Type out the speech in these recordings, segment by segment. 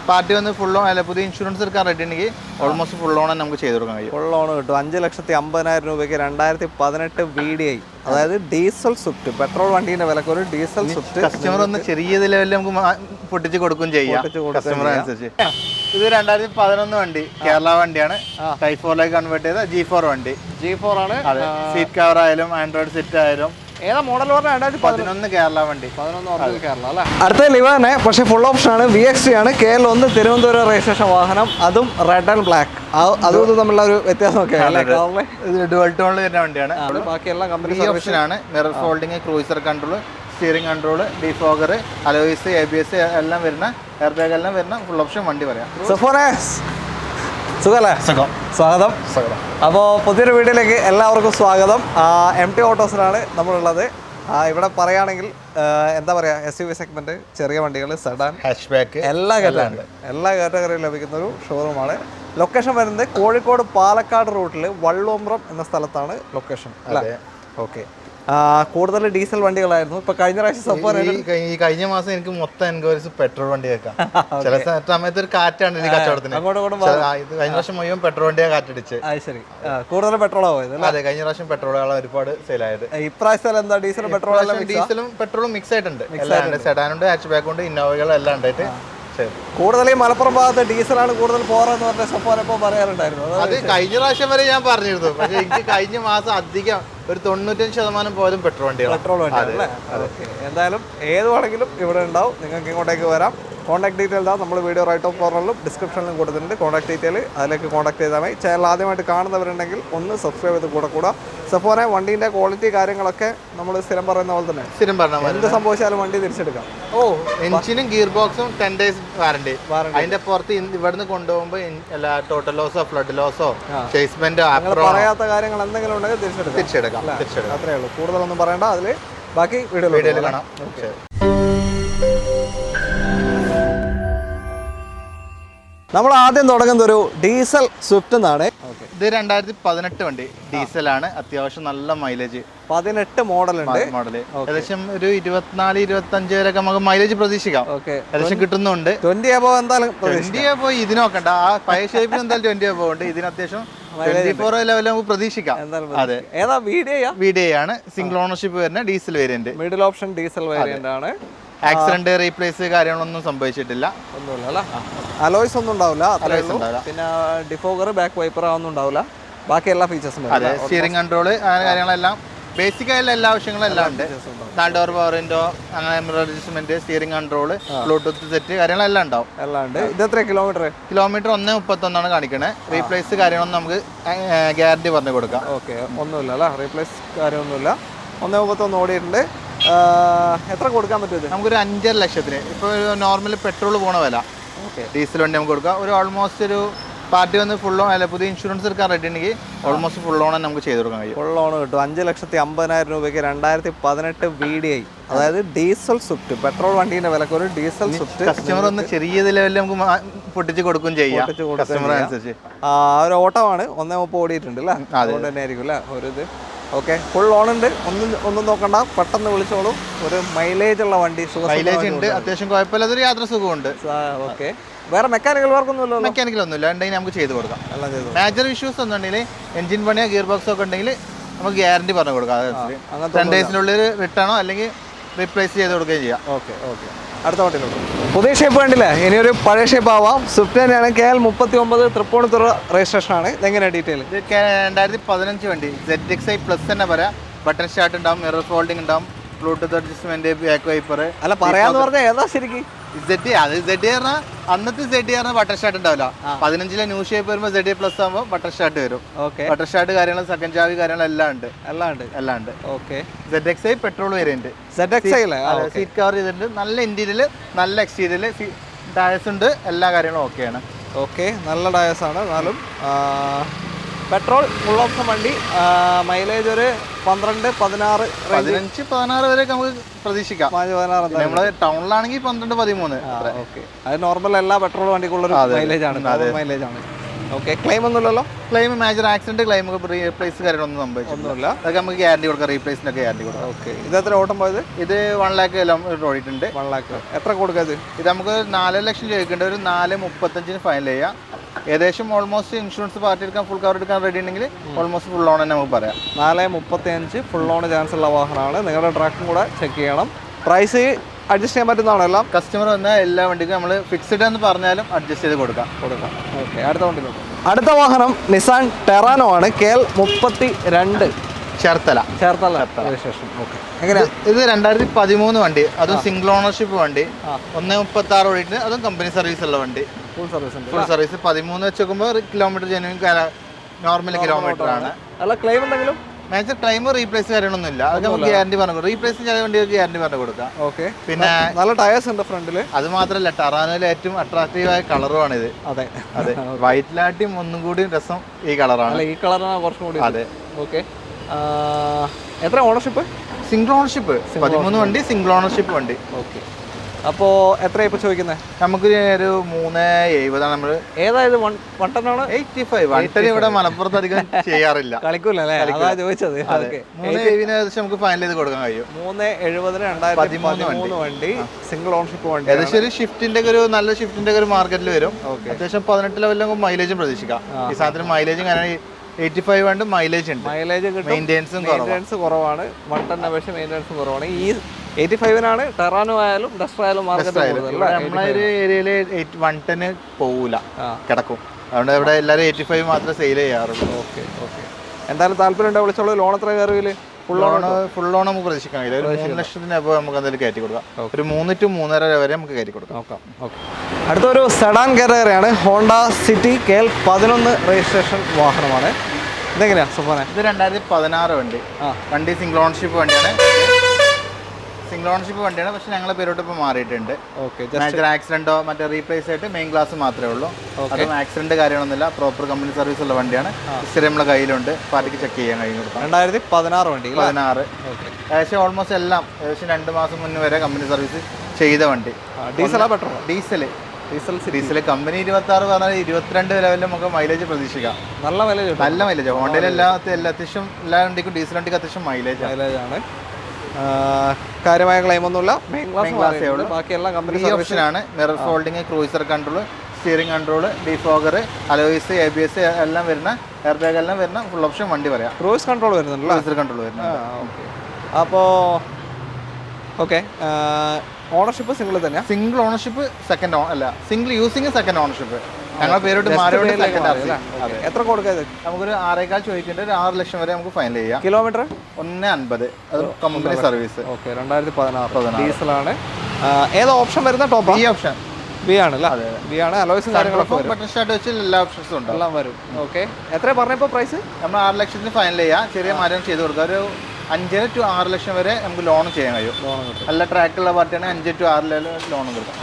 Party വന്ന് full on അല്ല പുതിയ ഇൻഷുറൻസ് എടുക്കാൻ റെഡി ഉണ്ടെങ്കിൽ ഓൾമോസ്റ്റ് ഫുൾ ഓൺ നമുക്ക് ചെയ്ത് കൊടുക്കാൻ കഴിയും. ഫുൾ ഓൺ കിട്ടും. 5,50,000 രൂപയ്ക്ക് 2018 VDI, അതായത് ഡീസൽ സ്വിഫ്റ്റ്. പെട്രോൾ വണ്ടീന്റെ വിലക്ക് ഒരു ഡീസൽ സ്വിഫ്റ്റ് കസ്റ്റമർ ഒന്ന് ചെറിയ ലെവലിൽ നമുക്ക് പൊട്ടിച്ച് കൊടുക്കുകയും ചെയ്യാം കസ്റ്റമർ അനുസരിച്ച്. ഇത് 2011 വണ്ടി, കേരള വണ്ടിയാണ്. ടൈപ്പ് 4 കൺവേർട്ട് ചെയ്ത G4 വണ്ടി. G4 ആണ്. സീറ്റ് കവർ ആയാലും ആൻഡ്രോയിഡ് സെറ്റ് ആയാലും. ഏതാ മോഡൽ പറഞ്ഞാൽ 2011 കേരള വണ്ടി. 11 കേരള അല്ലേ. അടുത്ത ലിവാനെ, പക്ഷേ ഫുൾ ഓപ്ഷൻ ആണ്. VXT ആണ്. KL1 തിരുവനന്തപുരം രജിസ്ട്രേഷൻ വാഹനം, അതും റെഡ് ആൻഡ് ബ്ലാക്ക്. അതും തമ്മിലുള്ള ഒരു വ്യത്യാസമൊക്കെ ഡുവൽ ടോണിൽ വരുന്ന വണ്ടിയാണ്. ബാക്കിയെല്ലാം കമ്പനി ഓപ്ഷൻ ആണ്. Mirror folding, cruiser control, steering control, defogger, alloys, ABS എല്ലാം വരുന്ന, എയർ ബാഗ് എല്ലാം വരുന്ന ഫുൾ ഓപ്ഷൻ വണ്ടി പറയാം. സുഖല്ലേ? സ്വാഗതം. അപ്പോൾ പുതിയൊരു വീഡിയോയിലേക്ക് എല്ലാവർക്കും സ്വാഗതം. MT ഓട്ടോസിലാണ് നമ്മളുള്ളത്. ഇവിടെ പറയുകയാണെങ്കിൽ എന്താ പറയുക, SUV സെഗ്മെന്റ്, ചെറിയ വണ്ടികൾ, സെഡാൻ, ഹാച്ച്ബാക്ക് എല്ലാ കാറ്റഗറിയും ലഭിക്കുന്ന ഒരു ഷോറൂമാണ്. ലൊക്കേഷൻ വരുന്നത് കോഴിക്കോട് പാലക്കാട് റൂട്ടിൽ വള്ളോമ്പ്രം എന്ന സ്ഥലത്താണ് ലൊക്കേഷൻ അല്ലേ? ഓക്കെ. കൂടുതൽ ഡീസൽ വണ്ടികളായിരുന്നു. ഇപ്പൊ കഴിഞ്ഞ പ്രാവശ്യം ഈ കഴിഞ്ഞ മാസം എനിക്ക് മൊത്തം എൻക്വയറീസ് പെട്രോൾ വണ്ടി വെക്കാം. ചില സമയത്ത് ഒരു കാറ്റാണ് ഈ കച്ചവടത്തിന്. കഴിഞ്ഞ പ്രാവശ്യം മുഴുവൻ പെട്രോൾ വണ്ടിയെ കാറ്റടിച്ച്. ശരി, കൂടുതൽ പെട്രോളാ പോയത്. അതെ, കഴിഞ്ഞ പ്രാവശ്യം പെട്രോളുകളാണ് ഒരുപാട് സെയിലായത്. ഇപ്രാവശ്യം എന്താ ഡീസലും പെട്രോളും ഡീസലും പെട്രോളും മിക്സ് ആയിട്ടുണ്ട്. സെഡാനുണ്ട്, ഹാച്ച്ബാക്കുണ്ട്, ഇന്നോവകളും എല്ലാം ഉണ്ടായിട്ട്. കൂടുതൽ ഈ മലപ്പുറം ഭാഗത്ത് ഡീസലാണ് കൂടുതൽ പോറെന്ന് പറഞ്ഞ സപ്പോരപ്പോ പറയാറുണ്ടായിരുന്നു. അത് കഴിഞ്ഞ പ്രാവശ്യം വരെ ഞാൻ പറഞ്ഞിരുന്നു. പക്ഷെ എനിക്ക് കഴിഞ്ഞ മാസം അധികം ഒരു 95% പോലും പെട്രോൾ വണ്ടിയാണ്. എന്തായാലും ഏത് വേണമെങ്കിലും ഇവിടെ ഉണ്ടാവും. നിങ്ങൾക്ക് ഇങ്ങോട്ടേക്ക് വരാം. കോൺടാക്ട് ഡീറ്റെയിൽ നമ്മൾ വീഡിയോ റൈറ്റ് ഓഫ് കോർണറിലും ഡിസ്ക്രിപ്ഷനിലും കൊടുത്തിട്ടുണ്ട്. കോൺടാക്ട് ഡീറ്റെയിൽ അതിലേക്ക് കോൺടാക്ട് ചെയ്താൽ മതി. ചാനൽ ആദ്യമായിട്ട് കാണുന്നവരുണ്ടെങ്കിൽ ഒന്ന് സബ്സ്ക്രൈബ് ചെയ്ത് കൂടെ. സപ്പോനെ വണ്ടീൻ്റെ ക്വാളിറ്റി കാര്യങ്ങളൊക്കെ നമ്മൾ സ്ഥിരം പറയുന്ന പോലെ തന്നെ എന്ത് സംഭവിച്ചാലും വണ്ടി തിരിച്ചെടുക്കാം. എഞ്ചിനും ഗിയർ ബോക്സും 10 days വാറണ്ടി. അതിന്റെ പുറത്ത് ഇവിടുന്ന് കൊണ്ടുപോകുമ്പോൾ ടോട്ടൽ ലോസോ ഫ്ലഡ് ലോസോ ചേസ്മെന്റോ പറയാത്ത കാര്യങ്ങൾ എന്തെങ്കിലും ഉണ്ടെങ്കിൽ തിരിച്ചെടുക്കാം. അത്രേ ഉള്ളൂ. കൂടുതലൊന്നും പറയണ്ട. അതിൽ ബാക്കി വീഡിയോയിൽ കാണാം. നമ്മൾ ആദ്യം തുടങ്ങുന്നത് ഒരു ഡീസൽ സ്വിഫ്റ്റ് എന്നാണ്. ഇത് 2018 വണ്ടി, ഡീസലാണ്. അത്യാവശ്യം നല്ല മൈലേജ്. 18 മോഡലുണ്ട്. ഏകദേശം ഒരു 24-25 വരെ നമുക്ക് മൈലേജ് പ്രതീക്ഷിക്കാം. ഏകദേശം കിട്ടുന്നുണ്ട്. 20 above എന്തായാലും 20 above ഇതിന് നോക്കണ്ട. ആ പഴയ ഷേപ്പിൽ എന്തായാലും 20 above ഉണ്ട്. ഇതിന് അത്യാവശ്യം 24 ലെവലിൽ നമുക്ക് പ്രതീക്ഷിക്കാം. അതെ, ഏതാ VDI ആണ്. സിംഗിൾ ഓണർഷിപ്പ് വരുന്ന diesel variant. Middle option diesel variant ആണ്. ആക്സിഡന്റ്, റീപ്ലേസ് കാര്യങ്ങളൊന്നും സംഭവിച്ചിട്ടില്ല. ഒന്നുമില്ല. അലോയ്സ് ഒന്നും ഉണ്ടാവില്ല. പിന്നെ ഡിഫോഗർ, ബാക്ക് വൈപ്പർ ഒന്നും ഉണ്ടാവില്ല. ബാക്കി എല്ലാ ഫീച്ചേഴ്സും. അതെ, സ്റ്റിയറിംഗ് കൺട്രോള് അങ്ങനെ കാര്യങ്ങളെല്ലാം ബേസിക് ആയിട്ടുള്ള എല്ലാ ആവശ്യങ്ങളും എല്ലാം ഉണ്ട്. 4 ഡോർ പവർ വിൻഡോ, അങ്ങനെ mirror adjustment, steering control, Bluetooth set കാര്യങ്ങളെല്ലാം ഉണ്ടാവും. എല്ലാം ഉണ്ട്. ഇത് എത്ര കിലോമീറ്റർ 1.31 കാണിക്കണേ. റീപ്ലേസ് കാര്യങ്ങളൊന്നും നമുക്ക് ഗ്യാരണ്ടി പറഞ്ഞു കൊടുക്കാം. ഓക്കെ, ഒന്നുമില്ല. റീപ്ലേസ് കാര്യമൊന്നുമില്ല. 1.31 ഓടിയിട്ടുണ്ട്. എത്ര കൊടുക്കാൻ പറ്റും? നമുക്കൊരു 5.5 ലക്ഷത്തിന്. ഇപ്പോൾ നോർമൽ പെട്രോൾ പോണ വില ഡീസൽ വണ്ടി നമുക്ക് കൊടുക്കാം. ഒരു ഓൾമോസ്റ്റ് ഒരു പാർട്ടി വന്ന് ഫുൾ ഓൺ അല്ല പുതിയ ഇൻഷുറൻസ് എടുക്കാൻ റെഡി ഉണ്ടെങ്കിൽ ഓൾമോസ്റ്റ് ഫുൾ ഓൺ നമുക്ക് ചെയ്ത് കൊടുക്കാൻ കഴിയും. ഫുൾ ഓൺ കിട്ടും. 5,50,000 രൂപയ്ക്ക് 2018 VDI, അതായത് ഡീസൽ സ്വിഫ്റ്റ്. പെട്രോൾ വണ്ടീന്റെ വിലക്ക് ഒരു ഡീസൽ സ്വിഫ്റ്റ്. കസ്റ്റമർ ഒന്ന് ചെറിയ ലെവലിൽ നമുക്ക് പൊട്ടിച്ച് കൊടുക്കുകയും ചെയ്യാം കസ്റ്റമർ അനുസരിച്ച്. ഒരു ഓട്ടമാണ്. 1.30 ഓടിയിട്ടുണ്ട് അല്ലേ? അതുകൊണ്ട് തന്നെ ആയിരിക്കും അല്ലേ ഒരു ഇത്. ഓക്കെ, ഫുൾ ഓൺ ഉണ്ട്. ഒന്നും നോക്കണ്ട, പെട്ടെന്ന് വിളിച്ചോളൂ. ഒരു മൈലേജ് ഉള്ള വണ്ടി. മൈലേജ് ഉണ്ട്, അത്യാവശ്യം കുഴപ്പമില്ലാത്തൊരു യാത്ര സുഖമുണ്ട്. ഓക്കെ, വേറെ മെക്കാനിക്കൽ വർക്കൊന്നുമില്ല. മെക്കാനിക്കൽ ഒന്നുമില്ല. ഉണ്ടെങ്കിൽ നമുക്ക് ചെയ്ത് കൊടുക്കാം. മേജർ ഇഷ്യൂസ് ഒന്നും ഉണ്ടെങ്കിൽ, എഞ്ചിൻ പണിയോ ഗിയർ ബോക്സോ ഒക്കെ ഉണ്ടെങ്കിൽ നമുക്ക് ഗ്യാരണ്ടി പറഞ്ഞു കൊടുക്കാം. 10 daysനുള്ളിൽ റിട്ടേണോ അല്ലെങ്കിൽ റീപ്ലേസ് ചെയ്ത് കൊടുക്കുകയും ചെയ്യാം. ഓക്കെ. അടുത്ത വണ്ടിയിലുണ്ട്. പുതിയ ഷേപ്പ് കണ്ടില്ലേ? ഇനിയൊരു പഴയ ഷേപ്പ് ആവാം. സ്വിഫ്റ്റ് തന്നെയാണ്. KL 39 തൃപ്പൂണിത്തുറ രജിസ്ട്രേഷൻ ആണ്. ഇതെങ്ങനെയാണ് ഡീറ്റെയിൽ? ഇത് 2015 വണ്ടി. ZXi പ്ലസ് തന്നെ പറയാം. ബട്ടൺ സ്റ്റാർട്ട് ഉണ്ടാവും, മിറർ ഫോൾഡിംഗ് ഉണ്ടാവും, ബ്ലൂടൂത്ത് അഡ്ജസ്റ്റ്മെന്റ്, ബാക്ക് വൈപ്പർ. അല്ല, പറയാന്ന് പറഞ്ഞാൽ ഏതാ ശരിക്കും? ZD പറഞ്ഞാൽ അന്നത്തെ ZD പറഞ്ഞാൽ ബട്ടർ സ്റ്റാർട്ട് ഉണ്ടാവില്ല. 15 ന്യൂ ഷേപ്പ് വരുമ്പോൾ ZD പ്ലസ് ആകുമ്പോൾ ബട്ടർ സ്റ്റാർട്ട് വരും. ബട്ടർ സ്റ്റാർട്ട് കാര്യങ്ങൾ, സെക്കൻഡ് ചാവി കാര്യങ്ങൾ എല്ലാം ഉണ്ട്. Okay, ZXi petrol variant. Seat cover ചെയ്തിട്ടുണ്ട്. നല്ല ഇന്റീരിയൽ, നല്ല എക്സ്റ്റീരിയൽ, ടയർസ് ഉണ്ട്. എല്ലാ കാര്യങ്ങളും ഓക്കെയാണ്. ഓക്കെ, നല്ല ടയർസ് ആണ്. എന്നാലും പെട്രോൾ ഫുൾ ഓപ്ഷൻ വണ്ടി. മൈലേജ് ഒരു 15-16 വരെ നമുക്ക് പ്രതീക്ഷിക്കാം. നമ്മള് ടൗണിലാണെങ്കിൽ 12-13. ഓക്കെ, അത് നോർമൽ എല്ലാ പെട്രോൾ വണ്ടിക്കുള്ളൊരു മൈലേജ് ആണ്. ഓക്കെ. ക്ലെയിം ഒന്നുമില്ലല്ലോ? Claim major accident claim replace കാര്യങ്ങളൊന്നും സംഭവിച്ചില്ല. അതൊക്കെ നമുക്ക് ഗ്യാരണ്ടി കൊടുക്കാം, റീപ്ലേസിനൊക്കെ ഗ്യാരണ്ടി കൊടുക്കാം. ഓക്കെ. ഇത് എത്ര ഓട്ടം പോയത്? ഇത് 1 lakh കിലോമീറ്റർ ഓടിയിട്ടുണ്ട്. 1 lakh. എത്ര കൊടുക്കാത്? ഇത് നമുക്ക് 4 ലക്ഷം ചോദിക്കേണ്ട, ഒരു 4.35 ഫൈനൽ ചെയ്യാം. ഏകദേശം ഓൾമോസ്റ്റ് ഇൻഷുറൻസ് പാർട്ടി എടുക്കാൻ ഫുൾ കവർ എടുക്കാൻ റെഡി ഉണ്ടെങ്കിൽ ഓൾമോസ്റ്റ് ഫുൾ ഓൺ തന്നെ നമുക്ക് പറയാം. 4.35 ഫുൾ ഓൺ ചാൻസ് ഉള്ള വാഹനമാണ്. നിങ്ങളുടെ ട്രാക്കും കൂടെ ചെക്ക് ചെയ്യണം. പ്രൈസ് അഡ്ജസ്റ്റ് ചെയ്യാൻ പറ്റുന്നതാണോ? എല്ലാം കസ്റ്റമർ വന്നാൽ എല്ലാ വണ്ടിക്കും നമ്മൾ ഫിക്സ്ഡ് എന്ന് പറഞ്ഞാലും അഡ്ജസ്റ്റ് ചെയ്ത് കൊടുക്കാം. ഓക്കെ. അടുത്ത വണ്ടിയിലോട്ട്. അടുത്ത വാഹനം നിസാൻ ടെറാനോ ആണ്. KL 32 Cherthala registration. ഓക്കെ. എങ്ങനെയാ ഇത് 2013 വണ്ടി, അതും സിംഗിൾ ഓണർഷിപ്പ് വണ്ടി. 1.36 ഓടിയിട്ട്, അതും കമ്പനി സർവീസ് ഉള്ള വണ്ടി. ഫുൾ സർവീസ് ഉണ്ട്. ഫുൾ സർവീസ് 13 വെച്ച് നോക്കുമ്പോൾ കിലോമീറ്റർ ജെനുവിൻ നോർമൽ കിലോമീറ്റർ ആണ്. അല്ല ക്ലെയിം എന്തെങ്കിലും? മേജർ ക്ലെയിം റീപ്ലേസ് കാര്യങ്ങളൊന്നുമില്ല. അതൊക്കെ നമുക്ക് ഗ്യാരണ്ടി പറഞ്ഞു റീപ്ലേസ് ചെയ്ത വണ്ടികൾക്ക് ഗ്യാരണ്ടി പറഞ്ഞു കൊടുക്കാം. ഓക്കെ. പിന്നെ നല്ല ടയേഴ്സ് ഉണ്ട് ഫ്രണ്ടില്. അത് മാത്രമല്ല ടെറാനോയിലെ ഏറ്റവും അട്രാക്റ്റീവായ കളറുമാണ് ഇത്. അതെ അതെ. വൈറ്റിലാട്ടിയും ഒന്നും കൂടി രസം ഈ കളറാണ്. ഈ കളറാണ് കുറച്ചും കൂടി. അതെ. ഓക്കെ. എത്ര ഓണർഷിപ്പ്? സിംഗിൾ ഓണർഷിപ്പ് 13 വണ്ടി, സിംഗിൾ ഓണർഷിപ്പ് വണ്ടി. ഓക്കെ. അപ്പോൾ എത്രയാണ് ഇപ്പോൾ ചോദിക്കുന്നത്? നമുക്ക് ഒരു 3.70 നമ്മൾ. ഏതായത് 110 85 110 ഇവിടെ മലപ്പുറത്ത് അധികം ചെയ്യാറില്ല. കളിക്കൂലല്ലേ? അതാ ചോദിച്ചത്. 3.70 ഏകദേശം നമുക്ക് ഫൈനൽ ചെയ്ത് കൊടുക്കാൻ കഴിയും. 3.70 2013 വണ്ടി, സിംഗിൾ ഓണർഷിപ്പ് വണ്ടി. ഏകദേശം ഒരു ഷിഫ്റ്റിന്റെ ഒരു നല്ല ഷിഫ്റ്റിന്റെ ഒരു മാർക്കറ്റിൽ വരും. അത്യാവശ്യം 18 ലെവലിലും മൈലേജും പ്രതീക്ഷിക്കാം. ഈ സാധനത്തിന് മൈലേജും കാരണം 85 വേണ്ട മൈലേജ് ഉണ്ട്. മൈലേജ് കിട്ടും. മെയിൻ്റെനൻസ് കുറവാണ്. 110 അപേക്ഷിച്ച് മെയിൻ്റെനൻസ് കുറവാണ്. ഈ 85-നാണ് ടെറാനോ ആയാലും ഡസ്റ്റർ ആയാലും മാർക്കറ്റ് നമ്മളെ ഒരു ഏരിയയിൽ 110 പോകൂല, കിടക്കും. അതുകൊണ്ട് ഇവിടെ എല്ലാവരും 85 മാത്രമേ സെയിൽ ചെയ്യാറുള്ളൂ. ഓക്കെ. എന്തായാലും താല്പര്യം ഉണ്ടോ വിളിച്ചോളൂ. ലോൺ എത്ര കയറിയില്ല? ഫുൾ ലോൺ നമുക്ക് പ്രതീക്ഷിക്കാൻ കഴിയില്ല. ഒരു 3 ലക്ഷത്തിന് അപ്പോൾ നമുക്ക് എന്തായാലും കയറ്റി കൊടുക്കാം. ഒരു 3 to 3.5 വരെ നമുക്ക് കയറ്റി കൊടുക്കാം. ഓക്കെ. അടുത്തൊരു സെഡാൻ കാറ്റഗറിയാണ്. ഹോണ്ട സിറ്റി KL 11 രജിസ്ട്രേഷൻ വാഹനമാണ്. ഇതെങ്ങനെയാ സുഫാനെ? ഇത് 2016 വണ്ടി. വണ്ടി സിംഗിൾ ഓണർഷിപ്പ് വണ്ടിയാണ്. പക്ഷെ ഞങ്ങളെ പേരോട്ട് ഇപ്പോൾ മാറിയിട്ടുണ്ട്. മേജർ ആക്സിഡന്റോ മറ്റേ റീപ്ലേസ് ആയിട്ട് മെയിൻ ക്ലാസ് മാത്രമേ ഉള്ളൂ. അതും ആക്സിഡന്റ് കാര്യങ്ങളൊന്നുമില്ല. പ്രോപ്പർ കമ്പനി സർവീസ് ഉള്ള വണ്ടിയാണ്. ഹിസ്റ്ററി നമ്മളെ കയ്യിലുണ്ട്. പാർട്ടിക്ക് ചെക്ക് ചെയ്യാൻ കഴിയും. 2016 വണ്ടി. 16. ഏകദേശം ഓൾമോസ്റ്റ് എല്ലാം ഏകദേശം 2 മാസം മുന്നേ വരെ കമ്പനി സർവീസ് ചെയ്ത വണ്ടി. ഡീസലാ പെട്രോൾ? ഡീസൽ കമ്പനി 26 പറഞ്ഞാൽ 22 ലെവലിൽ നമുക്ക് മൈലേജ് പ്രതീക്ഷിക്കാം. നല്ല മൈലേജ്. ഹോണ്ടയിൽ അത്യാവശ്യം എല്ലാ വണ്ടിക്കും ഡീസൽ വണ്ടിക്ക് അത്യാവശ്യം മൈലേജ് ആണ്. കാര്യമായ ക്ലെയിം ഒന്നുമില്ല. മെയിൻ ക്ലാസ് ബാക്കിയെല്ലാം കമ്പനി ഓപ്ഷനാണ്. Mirror folding, cruiser control, steering control, defogger, alloys, ABS എല്ലാം വരുന്ന, എയർ ബാഗ് എല്ലാം വരുന്ന ഫുൾ ഓപ്ഷൻ വണ്ടി പറയാം. ക്രൂയിസ് കൺട്രോൾ വരുന്നുണ്ട്. ക്രൂയിസർ കൺട്രോൾ വരുന്നുണ്ട്. അപ്പോൾ ഓക്കെ. ഓണർഷിപ്പ് സിംഗിൾ തന്നെയാണ്. സിംഗിൾ ഓണർഷിപ്പ് സെക്കൻഡ് അല്ല, സിംഗിൾ യൂസിങ് സെക്കൻഡ് ഓണർഷിപ്പ്. ഞങ്ങൾ പേരോട്ട് മാറിയോണ്ട് എത്ര കൊടുക്കാതെ? നമുക്കൊരു 6.25 ചോദിക്കേണ്ട, ഒരു 6 ലക്ഷം വരെ നമുക്ക് ഫൈനൽ ചെയ്യാം. കിലോമീറ്റർ 1.50. അത് കമ്പനി സർവീസ്. ഓക്കെ. 2016 ഡീസലാണ്. ഏതാ ഓപ്ഷൻ വരുന്ന? ടോപ്പ് ഓപ്ഷൻ ബി ആണല്ലേ? ബി ആണ്. അലോയ്സും കാര്യങ്ങളൊക്കെ ബട്ടൺ സ്റ്റാർട്ട് വെച്ച് എല്ലാ ഓപ്ഷൻസും ഉണ്ട്. എല്ലാം വരും. ഓക്കെ. എത്ര പറഞ്ഞപ്പോൾ പ്രൈസ്? നമ്മൾ 6 ലക്ഷത്തിന് ഫൈനൽ ചെയ്യാം. ചെറിയ മാറ്റം ചെയ്ത് കൊടുക്കാം. ഒരു 5 to 6 ലക്ഷം വരെ നമുക്ക് ലോൺ ചെയ്യാൻ കഴിയും. നല്ല ട്രാക്കുള്ള പാർട്ടിയാണ്. 5 to 6 ലോൺ കൊടുക്കാം.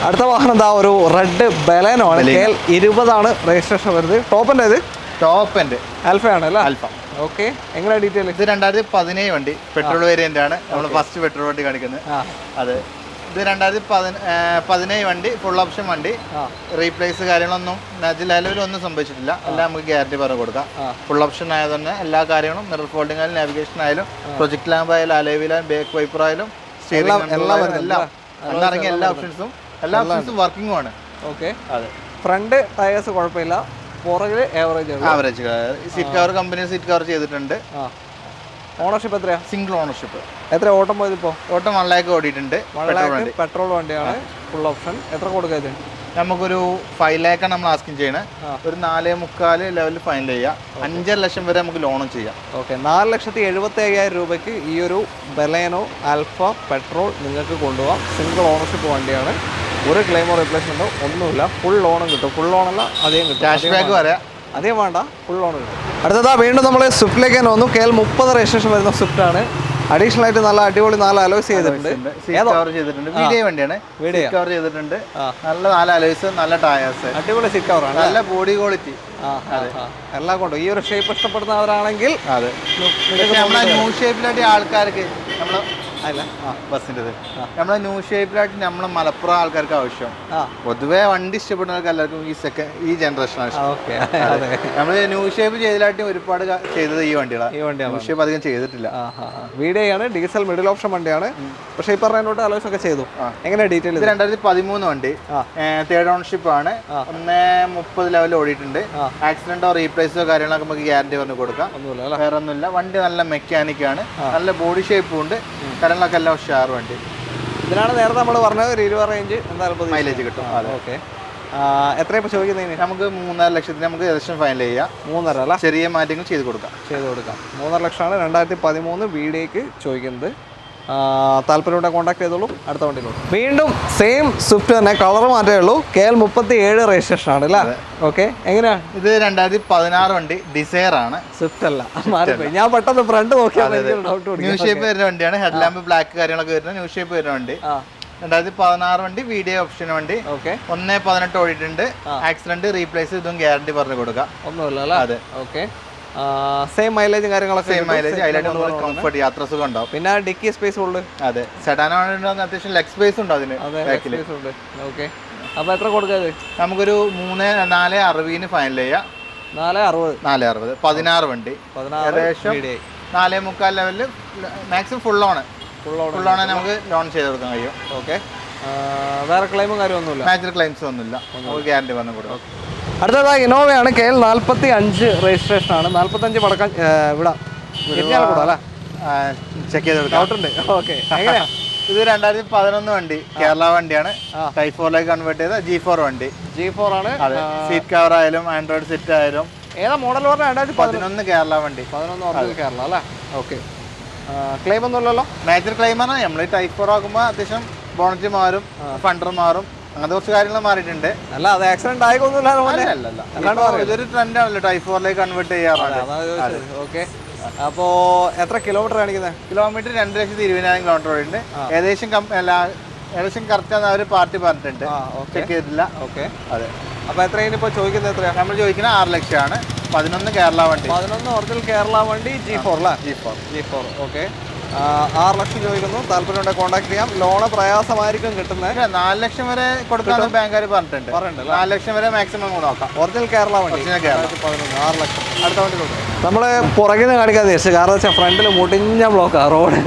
അടുത്ത വാഹനം എന്താ? ഒരു റെഡ് ബലേനോ ആണ്. KL 20 രജിസ്ട്രേഷൻ വരുന്നത്. ടോപ്പ് എൻഡ് ആൽഫയാണ് അല്ലേ? ആൽഫ. ഓക്കെ. എങ്ങനെയാണ് ഡീറ്റെയിൽ? ഇത് 2017 വണ്ടി, പെട്രോൾ വേരിയന്റ് ആണ്. നമ്മൾ ഫസ്റ്റ് പെട്രോൾ വണ്ടി കാണിക്കുന്നത്. അതെ. ഇത് 2017 വണ്ടി, ഫുൾ ഓപ്ഷൻ വണ്ടി. റീപ്ലേസ് കാര്യങ്ങളൊന്നും ലെവലൊന്നും സംഭവിച്ചിട്ടില്ല. എല്ലാം നമുക്ക് ഗ്യാരണ്ടി പറഞ്ഞു കൊടുക്കാം. ഫുൾ ഓപ്ഷൻ ആയതുകൊണ്ട് എല്ലാ കാര്യങ്ങളും, മിറർ ഫോൾഡിംഗ് ആയാലും, നാവിഗേഷൻ ആയാലും, പ്രൊജക്ട് ലാമ്പ് ആയാലും, അലോയിലായാലും, ബേക്ക് വൈപ്പർ ആയാലും, സ്റ്റിയറിംഗ് എല്ലാം അന്നിറങ്ങിയ എല്ലാ ഓപ്ഷൻസും വർക്കിംഗ് ആണ്. ഓക്കെ. അതെ. ഫ്രണ്ട് ടയേഴ്സ് കുഴപ്പമില്ല. പുറകിൽ average seat cover, company seat cover ചെയ്തിട്ടുണ്ട്. ഓണർഷിപ്പ് എത്രയാ? Single ownership. എത്ര ഓട്ടം പോയത് ഇപ്പോൾ? ഓട്ടം 1 lakh ഓടിയിട്ടുണ്ട്. പെട്രോൾ വണ്ടിയാണ്. Full option. എത്ര കൊടുക്കാതെ? നമുക്കൊരു 5 lakh ആണ് നമ്മൾ ആസ്കിങ് ചെയ്യണേ. ഒരു 4.25 ലെവലിൽ ഫൈനൽ ചെയ്യാം. 5 ലക്ഷം വരെ നമുക്ക് ലോണും ചെയ്യാം. ഓക്കെ. 4,75,000 രൂപയ്ക്ക് ഈ ഒരു ബലേനോ ആൽഫ പെട്രോൾ നിങ്ങൾക്ക് കൊണ്ടുപോകാം. സിംഗിൾ ഓണർഷിപ്പ് വണ്ടിയാണ്. ഒരു ക്ലെയിമോ റീപ്ലേസ്മെൻറ്റോ ഒന്നുമില്ല. ഫുൾ ലോണും കിട്ടും. ഫുൾ ലോണല്ല, അധികം കിട്ടും. ക്യാഷ് ബാക്ക് വരാം. അധികം വേണ്ട, ഫുൾ ലോൺ കിട്ടും. അടുത്തതാ വീണ്ടും നമ്മൾ സ്വിഫ്റ്റിലേക്ക് തന്നെ വന്നു. KL 30 രജിസ്ട്രേഷൻ വരുന്ന സ്വിഫ്റ്റ് ആണ്. അഡീഷണൽ ആയിട്ട് നല്ല അടിപൊളി 4 അലോയ്സ് ചെയ്തിട്ടുണ്ട്. വീഡിയോ വണ്ടിയാണ്. കവർ ചെയ്തിട്ടുണ്ട്. നല്ല 4 അലോയ്സ്, നല്ല ടയേഴ്സ്, അടിപൊളി സീറ്റ് കവറാണ്. നല്ല ബോഡി ക്വാളിറ്റി എല്ലാം കൊണ്ടും. ഈ ഒരു ഷേപ്പ് ഇഷ്ടപ്പെടുന്നവരാണെങ്കിൽ അതെ. നമ്മളെ ന്യൂ ഷേപ്പിലായിട്ട് ആൾക്കാർക്ക് നമ്മൾ അല്ല ബസ്സിൻ്റെത് നമ്മളെ ന്യൂ ഷേപ്പിലായിട്ട് നമ്മളെ മലപ്പുറം ആൾക്കാർക്ക് ആവശ്യം. പൊതുവേ വണ്ടി ഇഷ്ടപ്പെടുന്നവർക്ക് എല്ലാവർക്കും ഈ ജനറേഷനാണ് നമ്മൾ ന്യൂ ഷേപ്പ് ചെയ്തതിലായിട്ട് ഒരുപാട് ചെയ്തത് ഈ വണ്ടികളാണ്. ന്യൂ ഷേപ്പ് അധികം ചെയ്തിട്ടില്ല. വീഡിയോയാണ്, ഡീസൽ മിഡിൽ ഓപ്ഷൻ വണ്ടിയാണ്. പക്ഷേ ഈ പറഞ്ഞോട്ട് അലോയ്സ് ഒക്കെ ചെയ്തു. എങ്ങനെയാണ് ഡീറ്റെയിൽ? ഇത് 2013 വണ്ടി, 3rd ഓണർഷിപ്പ് ആണ്. 130 ലെവലിൽ ഓടിയിട്ടുണ്ട്. ആക്സിഡന്റോ റീപ്ലേസോ കാര്യങ്ങളൊക്കെ നമുക്ക് ഗ്യാരണ്ടി പറഞ്ഞു കൊടുക്കാം. വേറെ ഒന്നുമില്ല. വണ്ടി നല്ല മെക്കാനിക്കാണ്, നല്ല ബോഡി ഷേപ്പും ഉണ്ട്, കാര്യങ്ങളൊക്കെ എല്ലാം ഉഷാർ വണ്ടി. ഇതിനാണ് നേരത്തെ നമ്മൾ പറഞ്ഞത് ഒരു 20 റേഞ്ച് എന്തായാലും മൈലേജ് കിട്ടും. ഓക്കെ. എത്രയാണ് ഇപ്പോൾ ചോദിക്കുന്നതിന്? നമുക്ക് 3.5 ലക്ഷത്തിന് നമുക്ക് ഏകദേശം ഫൈനൽ ചെയ്യാം. 3.5 അല്ല, ചെറിയ മാറ്റങ്ങൾ ചെയ്ത് കൊടുക്കാം. 3.5 ലക്ഷമാണ് 2013 വീഡിയോക്ക് ചോദിക്കുന്നത്. താല്പര്യമുണ്ടെ കോൺടാക്ട് ചെയ്തോളൂ. അടുത്ത വണ്ടിയിലോട്ട് വീണ്ടും സെയിം സ്വിഫ്റ്റ് തന്നെ, കളർ മാറ്റേ ഉള്ളൂ. KL 37 രജിസ്ട്രേഷൻ ആണ് അല്ലേ? ഓക്കെ. എങ്ങനെയാണ് ഇത്? 2016 വണ്ടി, ഡിസയർ ആണ്, സ്വിഫ്റ്റ് അല്ല. മാറിപ്പോയി, ഞാൻ പെട്ടെന്ന് ഫ്രണ്ട് നോക്കിയാൽ ന്യൂ ഷേപ്പ് വരുന്ന വണ്ടിയാണ്. ഹെഡ് ലാമ്പ് ബ്ലാക്ക് കാര്യങ്ങളൊക്കെ വരുന്ന ന്യൂ ഷേപ്പ് വരുന്ന വണ്ടി. 2016 വണ്ടി, വീഡിയോ ഓപ്ഷൻ വണ്ടി. 1.18 ഓടിയിട്ടുണ്ട്. ആക്സിഡന്റ് റീപ്ലേസ് ഇതും ഗ്യാരണ്ടി പറഞ്ഞു കൊടുക്കാം. ഒന്നുമില്ല അല്ലേ? അതെ. ഓക്കെ. സെയിം മൈലേജും കാര്യങ്ങളൊക്കെ, കംഫർട്ട്, യാത്ര സുഖം ഉണ്ടാവും. പിന്നെ ഡിക്കി സ്പേസ് ഉള്ളു. അതെ, സെഡാനാണ്, അത്യാവശ്യം ലെഗ് സ്പേസ് ഉണ്ട് അതിന്. ഓക്കെ. അപ്പോൾ എത്ര കൊടുക്കാത്? നമുക്കൊരു 4.60 ഫൈനൽ ചെയ്യാം. 4.60 16 വണ്ടി, ഏകദേശം 4.25 ലെവലിൽ മാക്സിമം ഫുൾ ഓൺ നമുക്ക് ലോൺ ചെയ്ത് കൊടുക്കാൻ കഴിയും. ഓക്കെ. വേറെ ക്ലെയിമും കാര്യമൊന്നുമില്ല, മേജർ ക്ലെയിംസ് ഒന്നുമില്ല, ഗ്യാരണ്ടി പറഞ്ഞു കൊടുക്കും. അടുത്തതായി ഇന്നോവയാണ്. KL 45 രജിസ്ട്രേഷൻ ആണ്. 45 പടക്കം ഇവിടെ അല്ലേ? ചെക്ക് ചെയ്ത് കൊടുക്കാം. ഓക്കെ. എങ്ങനെയാ ഇത്? 2011 വണ്ടി, കേരള വണ്ടിയാണ്. ടൈപ്പ് 4ലേക്ക് കൺവേർട്ട് ചെയ്ത G4 വണ്ടി. G4 ആണ്. അതെ, സീറ്റ് കവർ ആയാലും ആൻഡ്രോയിഡ് സെറ്റ് ആയാലും. ഏതാ മോഡൽ പറഞ്ഞാൽ? 2011 കേരള വണ്ടി. 11 കേരള അല്ലേ? ഓക്കെ. ക്ലെയിം ഒന്നുമില്ലല്ലോ? മേജർ ക്ലെയിം ആണ്. നമ്മൾ ടൈപ്പ് 4 ആകുമ്പോൾ അത്യാവശ്യം ബോണറ്റ് മാറും, ഫണ്ടർ മാറും, അങ്ങനത്തെ കുറച്ച് കാര്യങ്ങൾ മാറിയിട്ടുണ്ട്. അല്ല, അത് ആക്സിഡന്റ് ആയിക്കൊന്നുമില്ല. ഇതൊരു ട്രെൻഡ് ആണല്ലോ ടൈപ്പ് 4ലേക്ക് കൺവേർട്ട് ചെയ്യാറുണ്ട്. ഓക്കെ. അപ്പോ എത്ര കിലോമീറ്റർ കാണിക്കുന്നത്? കിലോമീറ്റർ 2,20,000 കിലോമീറ്റർ ഓടിയിട്ടുണ്ട്. ഏകദേശം കറക്റ്റ് അവർ പാർട്ടി പറഞ്ഞിട്ടുണ്ട്, ചെക്ക് ചെയ്തിട്ടില്ല. ഓക്കെ. അതെ. അപ്പൊ എത്രയാണ് ഇപ്പോൾ ചോദിക്കുന്നത്? എത്രയാണ് നമ്മൾ ചോദിക്കുന്നത്? 6 ലക്ഷമാണ്. 11 കേരള വണ്ടി. 11 ഒറിജിനൽ കേരള വണ്ടി, G4 അല്ലേ? G4. ഓക്കെ. 6 ലക്ഷം ചോദിക്കുന്നു. താല്പര്യം കോൺടാക്ട് ചെയ്യാം. ലോണ് പ്രയാസമായിരിക്കും കിട്ടുന്നത്. 4 ലക്ഷം വരെ കൊടുക്കാമെന്ന് ബാങ്കുകാർ പറഞ്ഞിട്ടുണ്ട്. 4 ലക്ഷം വരെ മാക്സിമം നോക്കാം. ഒറിജിനൽ കേരള വണ്ടി, 6 ലക്ഷം. അടുത്ത വണ്ടി കൊടുക്കും. നമ്മള് പുറകിൽ നിന്ന് കാണിക്കാതെ വെച്ചു, കാരണം വെച്ചാൽ ഫ്രണ്ടിൽ മുടിഞ്ഞ ബ്ലോക്കാണ് റോഡ്.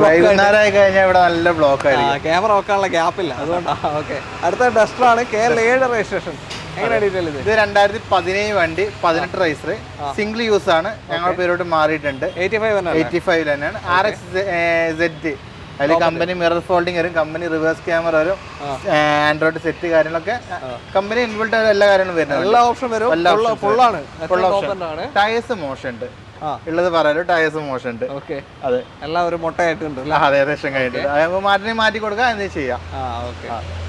വൈകുന്നേരമായി കഴിഞ്ഞാൽ ഇവിടെ നല്ല ബ്ലോക്ക് ആയിരിക്കും, ക്യാമറ വെക്കാനുള്ള ഗ്യാപ്പില്ല, അതുകൊണ്ടാണ്. ഓക്കെ. അടുത്ത ഡസ്റ്ററാണ്, KL 7 രജിസ്ട്രേഷൻ. എങ്ങനെ ഡീറ്റെയിൽ? ഇത് 2017 വണ്ടി, 18 റേസർ, സിംഗിൾ യൂസ് ആണ്. ഞങ്ങളുടെ പേരോട്ട് മാറിയിട്ടുണ്ട്. 85 തന്നെയാണ്. RXZ. അതിൽ കമ്പനി മിറർ ഫോൾഡിങ് വരും, കമ്പനി റിവേഴ്സ് ക്യാമറ വരും, ആൻഡ്രോയിഡ് സെറ്റ് കാര്യങ്ങളൊക്കെ കമ്പനി ഇൻബിൽഡ് ആയ എല്ലാ കാര്യങ്ങളും വരുന്നത്. എല്ലാ ഓപ്ഷൻ വരും. ടയേഴ്സ് മോശം ഉണ്ട് ഉള്ളത് പറയാലോ. ടയേഴ്സ് മോശം ഉണ്ട്. അതെ, എല്ലാം ഒരു മുട്ടയായിട്ടുണ്ട്. അതെ, ഏകദേശം കഴിഞ്ഞിട്ട് മാറ്റി കൊടുക്കുക, എന്ത് ചെയ്യാം.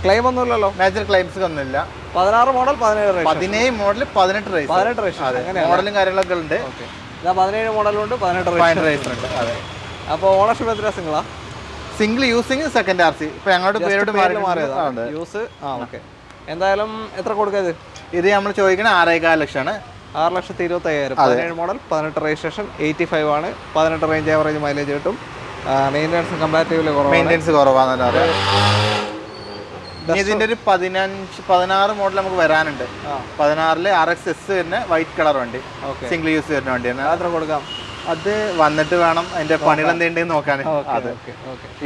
ക്ലെയിം ഒന്നുമില്ലല്ലോ? മേജർ ക്ലെയിംസ് ഒന്നുമില്ല. 16 മോഡൽ, 17 മോഡൽ, 18 റേസ് മോഡലും കാര്യങ്ങളൊക്കെ ഉണ്ട്. 17 മോഡലുണ്ട്, 18 റേസ് ഉണ്ട്. അതെ. അപ്പോൾ ഓണർഷിപ്പ് എത്ര? സിംഗിളാ? Single using, second RC. ഇപ്പൊ ഞങ്ങളുടെ പേരോട്ട് മാറിയതാണ് യൂസ്. ഓക്കെ. എന്തായാലും എത്ര കൊടുക്കാത്? ഇത് നമ്മൾ ചോദിക്കുന്നത് 6.25 ലക്ഷമാണ്. 6,25,000. 17 മോഡൽ, 18 രജിസ്ട്രേഷൻ, 85 ആണ്. 18 റേഞ്ച് ആവറേജ് മൈലേജ് കിട്ടും. മെയിൻ്റെനൻസ് കമ്പാരിറ്റീവ്ലി കുറവാണ്. മെയിൻ്റെനൻസ് കുറവാണ്. ഇതിന്റെ ഒരു 16 മോഡൽ നമുക്ക് വരാനുണ്ട്. 16 RXS വരുന്ന വൈറ്റ് കളർ വണ്ടി, സിംഗിൾ യൂസ് വരുന്ന വണ്ടിയാണ്. എത്ര കൊടുക്കാം? അത് വന്നിട്ട് വേണം അതിന്റെ പണികൾ എന്തുണ്ടെന്ന് നോക്കാൻ.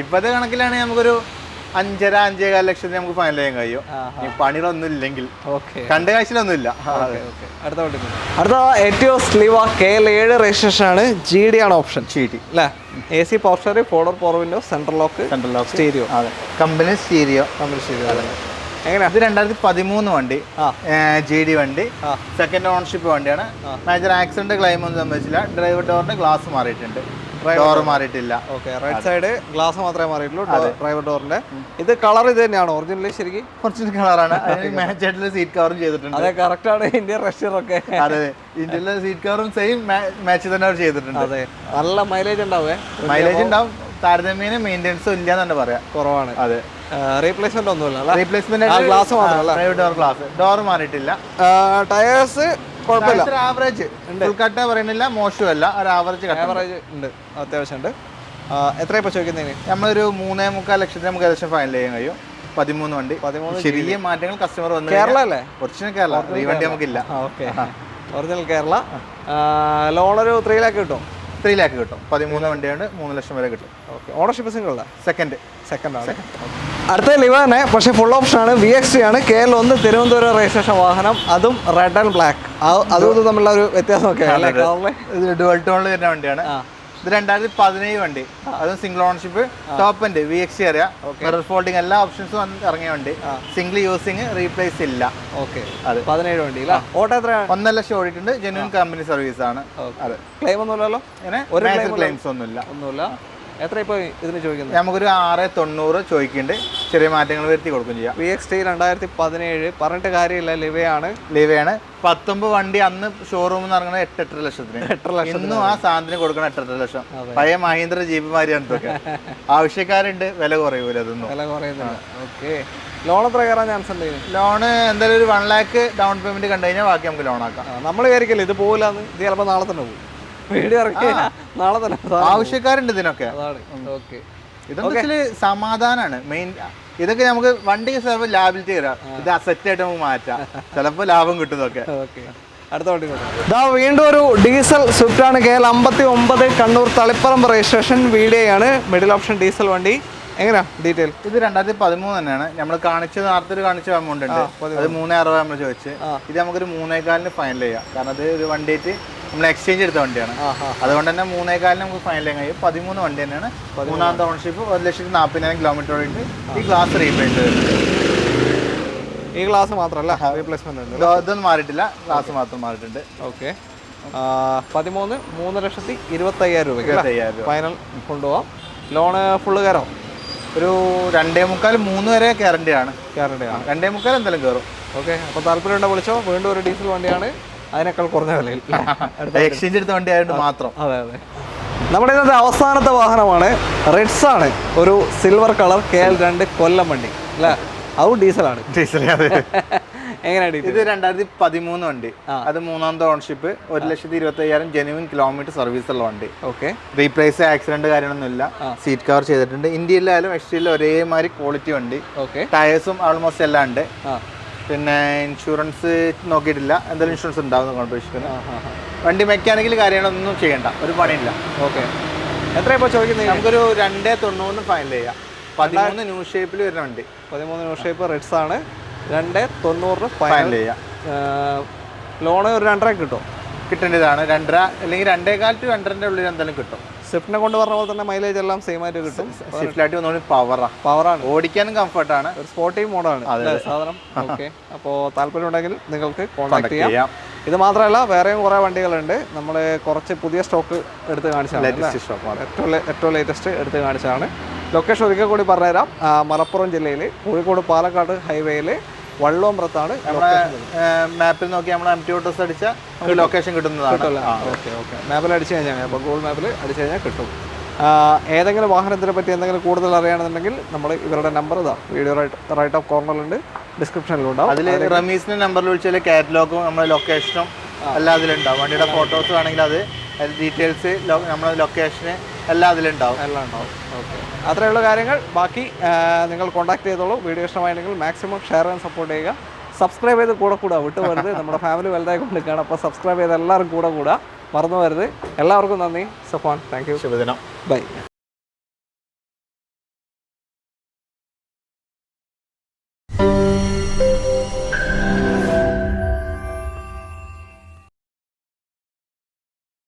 ഇപ്പത്തെ കണക്കിലാണെങ്കിൽ നമുക്കൊരു 5.5 ലക്ഷത്തിന് നമുക്ക് ഫൈനൽ ചെയ്യാൻ കഴിയും, ഈ പണികളൊന്നും ഇല്ലെങ്കിൽ. കണ്ട കാഴ്ചയിലൊന്നും ഇല്ല. അടുത്ത എറ്റിയോസ് ലിവ KL 7 രജിസ്ട്രേഷൻ ആണ്. GD ആണ് ഓപ്ഷൻ. GD അല്ലേ? AC power steering, 4 window, central lock, stereo. Company stereo. എങ്ങനെയാ? ഇത് 2013 വണ്ടി, GD വണ്ടി, സെക്കൻഡ് ഓണർഷിപ്പ് വണ്ടിയാണ്. മേജർ ആക്സിഡന്റ് ക്ലെയിം ഒന്നും സംഭവിച്ചില്ല. ഡ്രൈവർ ഡോറിന്റെ ഗ്ലാസ് മാറിയിട്ടുണ്ട്, ഡോർ മാറിയിട്ടില്ല. ഓക്കെ. റൈറ്റ് സൈഡ് ഗ്ലാസ് മാത്രമേ മാറിയിട്ടുള്ളൂ, ഡ്രൈവർ ഡോറിന്റെ. ഇത് കളർ ഇത് തന്നെയാണോ ഒറിജിനലി? ശരിക്കും ഒറിജിനൽ കളറാണ്. മാച്ച് ആയിട്ടുള്ള സീറ്റ് കവറും ചെയ്തിട്ടുണ്ട്. അതെ, കറക്റ്റ് ആണ്. ഇന്ത്യൻ റഷ്യറൊക്കെ. അതെ, ഇന്ത്യയിലെ സീറ്റ് കവറും സെയിം മാച്ച് തന്നെ അവർ ചെയ്തിട്ടുണ്ട്. അതെ, നല്ല മൈലേജ് ഉണ്ടാവേ. മൈലേജ് ഉണ്ടാവും. താരതമ്യേന മെയിൻ്റെനൻസും ഇല്ലാന്ന് തന്നെ പറയാം, കുറവാണ്. അതെ. റീപ്ലേസ്മെന്റ് ഒന്നുമില്ല. റീപ്ലേസ്മെന്റ് ഗ്ലാസ് മാത്രമല്ല, ഡ്രൈവർ ഡോർ ഗ്ലാസ്, ഡോർ മാറിയിട്ടില്ല. ടയേഴ്സ് കുഴപ്പമില്ല, ആവറേജ്. ഫുൾ കട്ട പറയുന്നില്ല, മോശമല്ല, ഒരു ആവറേജ് ഉണ്ട്, അത്യാവശ്യം ഉണ്ട്. എത്രയാണ് ഇപ്പോൾ ചോദിക്കുന്നതിന്? നമ്മളൊരു 3.25 ലക്ഷത്തിന് നമുക്ക് ഏകദേശം ഫൈനൽ ചെയ്യാൻ കഴിയും. 13 വണ്ടി. ചെറിയ മാറ്റങ്ങൾ കസ്റ്റമർ വന്നു. കേരള അല്ലേ? ഒറിജിനൽ കേരള. ഈ വണ്ടി നമുക്കില്ല. Okay, original Kerala. ലോൺ ഒരു 3 ലാക്ക് കിട്ടും. 3 ലാക്ക് കിട്ടും. 13 വണ്ടിയാണ് 3 ലക്ഷം വരെ കിട്ടും. ഓക്കെ. Ownership single? സെക്കൻഡ് ആണ്. അടുത്ത ലിവാനെ, പക്ഷേ ഫുൾ ഓപ്ഷൻ ആണ്. VX3 ആണ്. KL1 തിരുവനന്തപുരം രജിസ്ട്രേഷൻ വാഹനം, അതും റെഡ് ആൻഡ് ബ്ലാക്ക്. അതും തമ്മിലുള്ള ഒരു വ്യത്യാസമൊക്കെ ഇത് ഡുവൽ ടോണിൽ വരുന്ന വണ്ടിയാണ്. ഇത് 2017 വണ്ടി, അതും single ownership. Top end VX3 അറിയാം. മിറർ ഫോൾഡിങ് എല്ലാ ഓപ്ഷൻസും ഇറങ്ങിയ വണ്ടി. സിംഗിൾ യൂസിങ് റീപ്ലേസ് ഇല്ല. ഓക്കെ. 17 വണ്ടി. ഓട്ടോ എത്ര? 1.5 ലക്ഷം ഓടിയിട്ടുണ്ട്. ജെന്യൂൻ കമ്പനി സർവീസ് ആണ്. അതെ. ക്ലെയിം ഒന്നുമില്ലല്ലോ? ക്ലെയിംസ് ഒന്നുമില്ല. എത്ര ഇപ്പോൾ ഇതിന് ചോദിക്കുന്നത്? നമുക്കൊരു 690 ചോദിക്കുന്നുണ്ട്. ചെറിയ മാറ്റങ്ങൾ വരുത്തി കൊടുക്കും ചെയ്യാം. VX3 2017 പറഞ്ഞിട്ട് കാര്യമില്ല. ലിവയാണ്. 19 വണ്ടി അന്ന് ഷോറൂമിൽ നിന്ന് ഇറങ്ങുന്നത് 8.5 ലക്ഷത്തിന്. 8 ലക്ഷം ഇന്നും ആ സാധനത്തിന് കൊടുക്കണം. 8.5 ലക്ഷം. പഴയ മഹീന്ദ്ര ജീപ്പ് മാതിരിയാണ് ഇതൊക്കെ. ആവശ്യക്കാരുണ്ട്, വില കുറയൂല. അതൊന്നും വില കുറയുന്നില്ല. ഓക്കെ. ലോൺ എത്ര കയറാൻ ചാൻസ് ഉണ്ട്? ലോണ് എന്തായാലും ഒരു 1 ലാക്ക് ഡൗൺ പേയ്മെന്റ് കണ്ടു കഴിഞ്ഞാൽ ബാക്കി നമുക്ക് ലോൺ ആക്കാം. നമ്മൾ വിചാരിക്കില്ല ഇത് പോകില്ലാന്ന്. ഇത് ചിലപ്പോൾ നാളെ തന്നെ പോകും. വീഡിയോ ഇറക്കി നാളെ തന്നെ. ആവശ്യക്കാരുണ്ട് ഇതിനൊക്കെ. ഓക്കെ. ഇതൊക്കെ സമാധാനമാണ് മെയിൻ. ഇതൊക്കെ നമുക്ക് വണ്ടി ചിലപ്പോൾ ലാബിലിറ്റി തരാം. ഇത് അസറ്റ് ആയിട്ട് നമുക്ക് മാറ്റാം. ചിലപ്പോൾ ലാഭം കിട്ടുന്നതൊക്കെ. അടുത്ത വണ്ടി ഇതാ വീണ്ടും ഒരു ഡീസൽ സ്വിഫ്റ്റ് ആണ്. KL 59 Kannur Taliparamba registration. VDI middle option diesel വണ്ടി. എങ്ങനെയാ ഡീറ്റെയിൽ? ഇത് 2013 തന്നെയാണ്. നമ്മൾ നേരത്തെ കാണിച്ച എമൗണ്ട് ഉണ്ട്. അത് 3.60 നമ്മൾ ചോദിച്ച്. ഇത് നമുക്കൊരു 3.25 ഫൈനൽ ചെയ്യാം. കാരണം അത് ഒരു വണ്ടിയായിട്ട് നമ്മൾ എക്സ്ചേഞ്ച് എടുത്ത വണ്ടിയാണ്. അതുകൊണ്ട് തന്നെ 3.25 നമുക്ക് ഫൈനൽ ചെയ്യാൻ കഴിയും. 13 വണ്ടി തന്നെയാണ്. 3ാമത്തെ ഓണർഷിപ്പ്. 1,40,000 കിലോമീറ്റർ ഓടിയിട്ട് ഈ ഗ്ലാസ് റീപ്ലേസ് ചെയ്തിട്ടുണ്ട്. ഈ ഗ്ലാസ് മാത്രമല്ല, റീപ്ലേസ്മെന്റ് ഉണ്ട്. ഇതൊന്നും മാറിയിട്ടില്ല. ഗ്ലാസ് മാത്രം മാറിയിട്ടുണ്ട്. ഓക്കെ. 3,20,25,000 രൂപ ഫൈനൽ കൊണ്ടുപോകാം. ലോണ് ഫുള്ള് കയറാം. ഒരു 2.25-3 വരെ ഗ്യാരണ്ടിയാണ്. 2.25 എന്തായാലും കയറും. ഓക്കെ. അപ്പോൾ താല്പര്യമുണ്ടോ വിളിച്ചോ. വീണ്ടും ഒരു ഡീസൽ വണ്ടിയാണ്. അതിനേക്കാൾ കുറഞ്ഞ വിലയിൽ എക്സ്ചേഞ്ച് എടുത്ത വണ്ടി ആയതുകൊണ്ട് മാത്രം. അതെ. നമ്മുടെ ഇന്നത്തെ അവസാനത്തെ വാഹനമാണ്. റെഡ്സ് ആണ്. ഒരു സിൽവർ കളർ KL 2 കൊല്ലം വണ്ടി അല്ലേ? അതും ഡീസലാണ്. എങ്ങനെയാണ് ഇത് 2013 വണ്ടി. അത് 3ാമത്തെ ഓണർഷിപ്പ്. 1,25,000 ജെന്യൂൻ കിലോമീറ്റർ സർവീസ് ഉള്ള വണ്ടി. ഓക്കെ. റീപ്ലേസ് ആക്സിഡന്റ് കാര്യങ്ങളൊന്നുമില്ല. സീറ്റ് കവർ ചെയ്തിട്ടുണ്ട്. ഇന്ത്യയിലായാലും എക്സ്റ്റീരിയലും ഒരേമാതിരി ക്വാളിറ്റി വണ്ടി. ഓക്കെ. ടയേഴ്സും ഓൾമോസ്റ്റ് എല്ലാം ഉണ്ട്. പിന്നെ ഇൻഷുറൻസ് നോക്കിയിട്ടില്ല. എന്തായാലും ഇൻഷുറൻസ് ഉണ്ടാവും പ്രതീക്ഷിക്കുന്നു. വണ്ടി മെക്കാനിക്കൽ കാര്യങ്ങളൊന്നും ചെയ്യണ്ട, ഒരു പണിയില്ല. ഓക്കെ. എത്ര ഇപ്പോൾ ചോദിക്കുന്നത്? നമുക്കൊരു 2.90 ഫൈനൽ ചെയ്യാം. 13 ന്യൂ ഷേപ്പിൽ വരുന്ന വണ്ടി. 13 ന്യൂ ഷേപ്പ് റെഡ്സ് ആണ്. 2.90 ഫൈനൽ ചെയ്യാം. ലോണ് ഒരു 2.5 കിട്ടും. കിട്ടേണ്ടതാണ്. 2.5 അല്ലെങ്കിൽ 2.25 to 2.5 ഉള്ളിൽ എന്തായാലും കിട്ടും. സ്വിഫ്റ്റിനെ കൊണ്ട് പറഞ്ഞ പോലെ തന്നെ മൈലേജ് എല്ലാം സെയിം ആയിട്ട് കിട്ടും. സ്വിഫ്റ്റിലായിട്ട് ഒന്നുകൂടി പവറാണ്. ഓടിക്കാനും കംഫർട്ടാണ്. ഒരു സ്പോർട്ടി മോഡാണ് സാധനം. ഓക്കെ. അപ്പോൾ താല്പര്യം ഉണ്ടെങ്കിൽ നിങ്ങൾക്ക് കോൺടാക്ട് ചെയ്യാം. ഇത് മാത്രമല്ല വേറെയും കുറേ വണ്ടികളുണ്ട്. നമ്മൾ കുറച്ച് പുതിയ സ്റ്റോക്ക് എടുത്ത് കാണിച്ചതാണ്. ഏറ്റവും ലേറ്റസ്റ്റ് എടുത്ത് കാണിച്ചതാണ്. ലൊക്കേഷൻ ഒരിക്കൽ കൂടി പറഞ്ഞുതരാം. മലപ്പുറം ജില്ലയിൽ കോഴിക്കോട് പാലക്കാട് ഹൈവേയിൽ വള്ളോമ്പ്രത്താണ്. മാപ്പിൽ നോക്കി നമ്മൾ MT ഓട്ടോസ് അടിച്ചാൽ നമുക്ക് ലൊക്കേഷൻ കിട്ടുന്നതാണ്. ഓക്കെ. മാപ്പിൽ അടിച്ചു കഴിഞ്ഞാൽ, അപ്പോൾ ഗൂഗിൾ മാപ്പിൽ അടിച്ചു കഴിഞ്ഞാൽ കിട്ടും. ഏതെങ്കിലും വാഹനത്തിനെ പറ്റി എന്തെങ്കിലും കൂടുതൽ അറിയുകയാണെന്നുണ്ടെങ്കിൽ നമ്മൾ ഇവരുടെ നമ്പർ ഇതാ വീഡിയോ റൈറ്റ് ഓഫ് കോർണറിലുണ്ട്, ഡിസ്ക്രിപ്ഷനിലുണ്ടാവും. അതിൽ റമീസിന്റെ നമ്പറിൽ വിളിച്ചാൽ കാറ്റലോഗും നമ്മുടെ ലൊക്കേഷനും എല്ലാം അതിലുണ്ടാവും. വണ്ടിയുടെ ഫോട്ടോസ് ആണെങ്കിൽ അത് ഡീറ്റെയിൽസ്, നമ്മുടെ ലൊക്കേഷന് എല്ലാം അതിലുണ്ടാവും. ഓക്കെ. അത്രയുള്ള കാര്യങ്ങൾ. ബാക്കി നിങ്ങൾ കോൺടാക്ട് ചെയ്തോളൂ. വീഡിയോ ഇഷ്ടമായെങ്കിൽ മാക്സിമം ഷെയർ ആൻഡ് സപ്പോർട്ട് ചെയ്യുക. സബ്സ്ക്രൈബ് ചെയ്ത് കൂടെ വിട്ടുപോരുത്. നമ്മുടെ ഫാമിലി വലുതായി കൊണ്ടിരിക്കുകയാണ്. അപ്പോൾ സബ്സ്ക്രൈബ് ചെയ്ത് എല്ലാവരും കൂടെ മറന്നു വരുത്. എല്ലാവർക്കും നന്ദി. Safan, thank you. ശുഭദിനം. ബൈ.